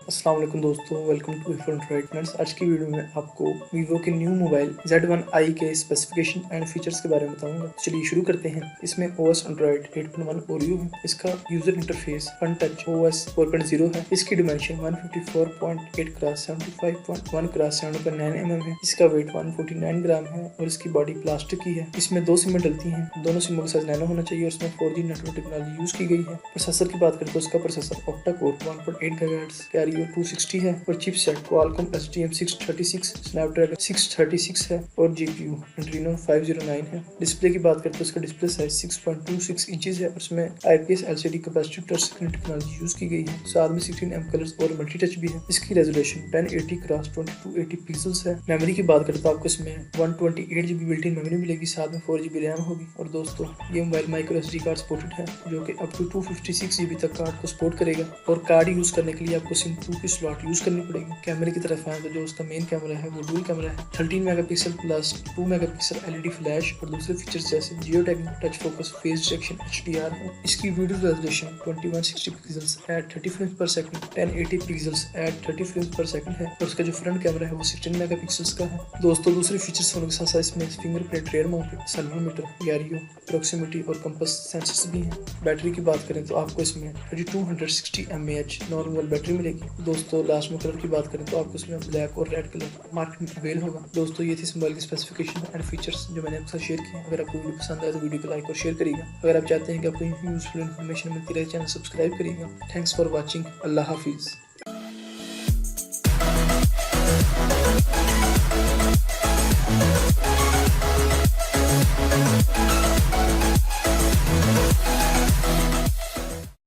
अस्सलाम वालेकुम दोस्तों, वेलकम टू एंड्रॉइड फ्रेंड्स। आज की वीडियो में आपको वीवो के न्यू मोबाइल Z1i के स्पेसिफिकेशन एंड फीचर्स के बारे में बताऊंगा। चलिए शुरू करते हैं। इसमें OS एंड्रॉइड 8.1 ओरियो है। इसका user interface fun touch OS 4.0 है। इसकी डिमेंशन 154.8 क्रॉस 75.1 क्रॉस 7.9 mm है। इसका वेट 149 ग्राम है और इसकी बॉडी प्लास्टिक की है। इसमें 2 सिमें डलती हैं। दोनों सिमों का साइज नैनो होना चाहिए और इसमें 4G नेटवर्क टेक्नोलॉजी यूज की गई है। प्रोसेसर की बात करें तो इसका processor octa core 1.8 GHz carrier 260 है और चिपसेट क्वालकॉम STM 636 स्नैपड्रैगन 636 है और GPU एड्रीनो 509 है। डिस्प्ले की बात करें तो इसका डिस्प्ले साइज 6.26 इंचेस है और उसमें IPS LCD capacitive touch screen technology use की गई है। साथ में 16 कलर्स और मल्टी टच भी है। इसकी रेजोल्यूशन 1080 क्रॉस 2280 पिक्सल्स है। मेमोरी की बात करें तो आपको इसमें 128GB बिल्ट-इन मेमोरी मिलेगी, साथ में 4GB रैम होगी। और दोस्तों ये mobile micro SD card supported है जो कि अप टू 256GB तक कार्ड को सपोर्ट करेगा। और कार्ड यूज करने के लिए आपको सिम 2 की स्लॉट यूज करनी पड़ेगी। कैमरे की तरफ आए तो जो उसका मेन कैमरा है वो डुअल कैमरा है। 13 megapixel plus 2 megapixel LED flash और दूसरे फीचर्स जैसे geo tagging, touch focus, face detection, HDR है। इसकी video resolution 2160 pixels at 30 frames per second 1080 pixels at 30 frames per second है और उसका जो फ्रंट कैमरा है वो 16 मेगापिक्सल्स का है। दोस्तों दूसरे फीचर्स होने के साथ साथ इसमें फिंगरप्रिंट रेयर माउंटेड सेल्फोमीटर, गैरियो, प्रॉक्सिमिटी और कंपास सेंसर्स भी हैं। बैटरी की बात करें तो आपको इसमें 3260 mAh नॉर्मल बैटरी मिलेगी। दोस्तों लास्ट में कलर की बात करें तो आपको इसमें ब्लैक और रेड कलर मार्केट में अवेल होगा। दोस्तों ये थी इस मोबाइल की स्पेसिफिकेशन एंड फीचर्स जो मैंने आपके साथ शेयर किए। अगर आपको वीडियो पसंद आए तो वीडियो को लाइक और शेयर करिएगा। अगर आप चाहते हैं कि आपको यूजफुल इन्फॉर्मेशन मिलती रहे चैनल सब्सक्राइब करिएगा। Thanks for watching. अल्लाह हाफिज़।